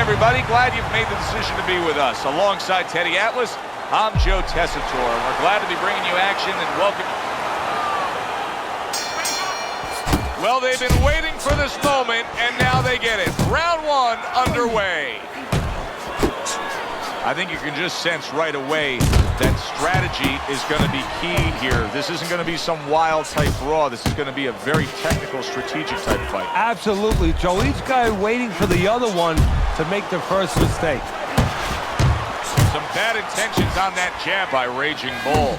everybody. Glad you've made the decision to be with us. Alongside Teddy Atlas, I'm Joe Tessitore, and we're glad to be bringing you action and welcome. Well, they've been waiting for this moment, and now they get it. Round one underway. I think you can just sense right away that strategy is going to be key here. This isn't going to be some wild type brawl. This is going to be a very technical, strategic type fight. Absolutely, Joe. Each guy waiting for the other one to make the first mistake. Some bad intentions on that jab by Raging Bull.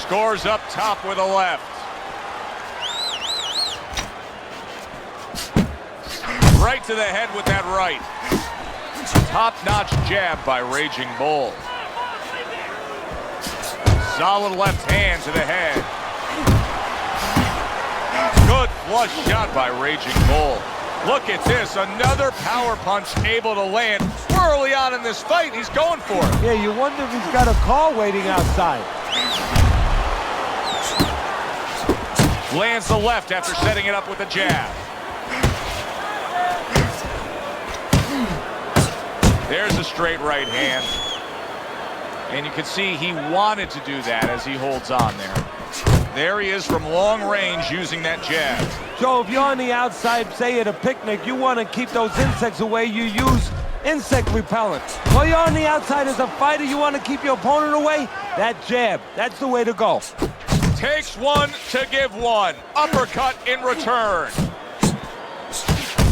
Scores up top with a left. Right to the head with that right. Top-notch jab by Raging Bull. Solid left hand to the head. Good flush shot by Raging Bull. Look at this, another power punch able to land early on in this fight. He's going for it. Yeah, you wonder if he's got a car waiting outside. Lands the left after setting it up with a jab. There's a straight right hand. And you can see he wanted to do that as he holds on there. There he is from long range using that jab. Joe, if you're on the outside, say at a picnic, you want to keep those insects away, you use insect repellent. While you're on the outside as a fighter, you want to keep your opponent away, that jab, that's the way to go. Takes one to give one. Uppercut in return.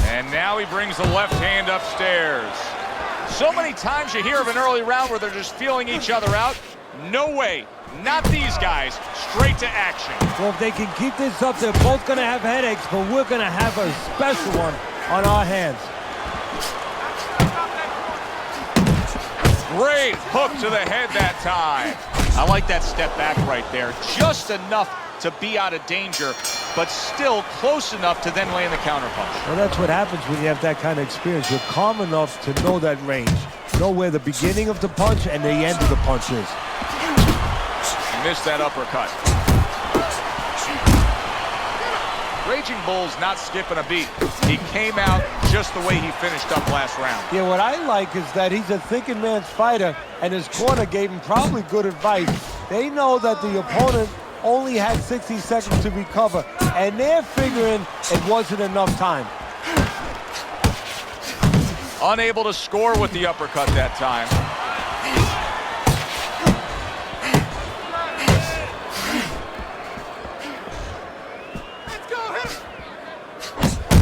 And now he brings the left hand upstairs. So many times you hear of an early round where they're just feeling each other out. No way. Not these guys. Straight to action. Well, if they can keep this up, they're both going to have headaches, but we're going to have a special one on our hands. Great hook to the head that time. I like that step back right there. Just enough to be out of danger, but still close enough to then land the counterpunch. Well, that's what happens when you have that kind of experience. You're calm enough to know that range. Know where the beginning of the punch and the end of the punch is. Missed that uppercut. Raging Bull's not skipping a beat. He came out just the way he finished up last round. Yeah, what I like is that he's a thinking man's fighter, and his corner gave him probably good advice. They know that the opponent only had 60 seconds to recover, and they're figuring it wasn't enough time. Unable to score with the uppercut that time.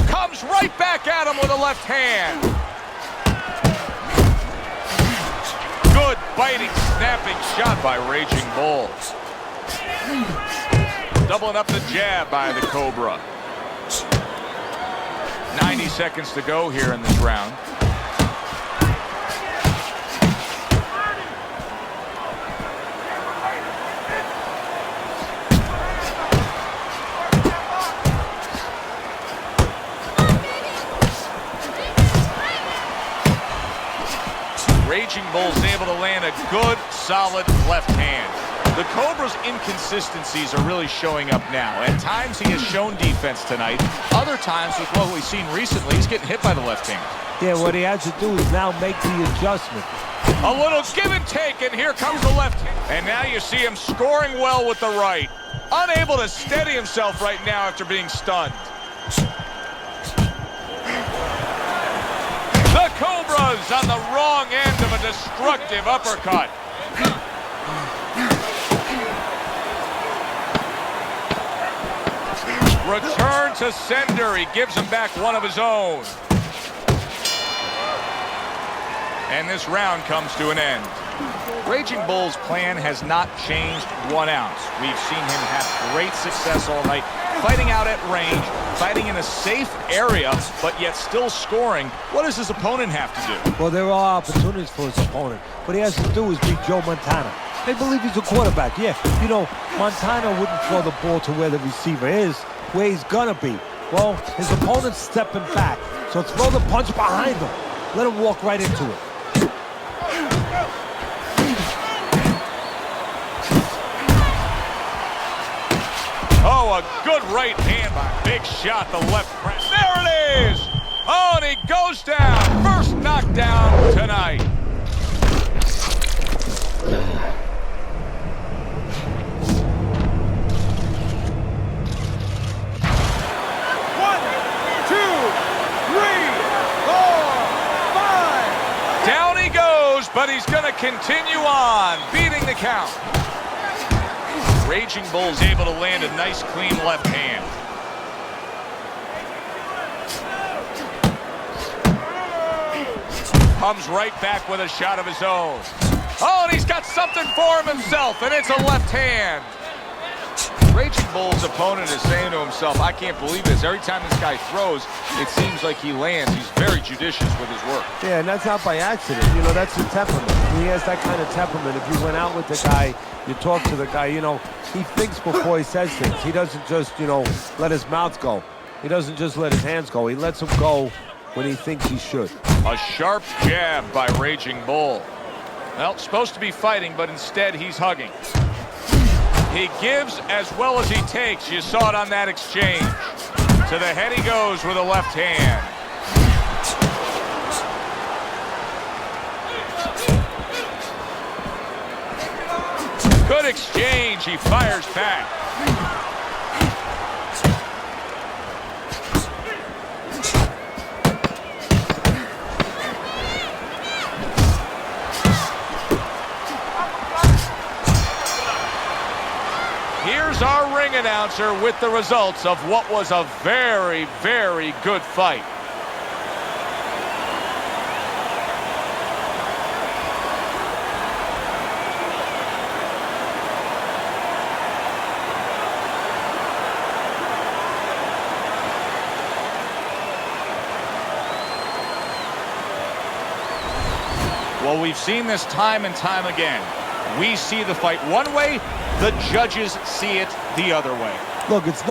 Comes right back at him with a left hand. Good biting, snapping shot by Raging Bull. Doubling up the jab by the Cobra. 90 seconds to go here in this round. Raging Bull's able to land a good, solid left hand. The Cobra's inconsistencies are really showing up now. At times he has shown defense tonight. Other times, with what we've seen recently, he's getting hit by the left hand. Yeah, what he has to do is now make the adjustment. A little give and take, and here comes the left hand. And now you see him scoring well with the right. Unable to steady himself right now after being stunned. The Cobra's on the wrong end of a destructive uppercut. Return to sender. He gives him back one of his own. And this round comes to an end. Raging Bull's plan has not changed 1 ounce. We've seen him have great success all night, fighting out at range, fighting in a safe area, but yet still scoring. What does his opponent have to do? Well, there are opportunities for his opponent. What he has to do is beat Joe Montana. They believe he's a quarterback. Yeah, you know, Montana wouldn't throw the ball to where the receiver is, where he's gonna be. Well, his opponent's stepping back, so throw the punch behind him. Let him walk right into it. Oh, a good right hand by big shot, the left press. There it is! Oh, and he goes down. First knockdown tonight. Down he goes, but he's going to continue on, beating the count. Raging Bull's able to land a nice, clean left hand. Comes right back with a shot of his own. Oh, and he's got something for him himself, and it's a left hand. Raging Bull's opponent is saying to himself, I can't believe this. Every time this guy throws, it seems like he lands. He's very judicious with his work. Yeah, and that's not by accident. You know, that's his temperament. He has that kind of temperament. If you went out with the guy, you talk to the guy, you know, he thinks before he says things. He doesn't just, you know, let his mouth go. He doesn't just let his hands go. He lets them go when he thinks he should. A sharp jab by Raging Bull. Well, supposed to be fighting, but instead he's hugging. He gives as well as he takes. You saw it on that exchange. To the head he goes with a left hand. Good exchange. He fires back. Here's our ring announcer with the results of what was a very, very good fight. Well, we've seen this time and time again. We see the fight one way, the judges see it the other way. Look, it's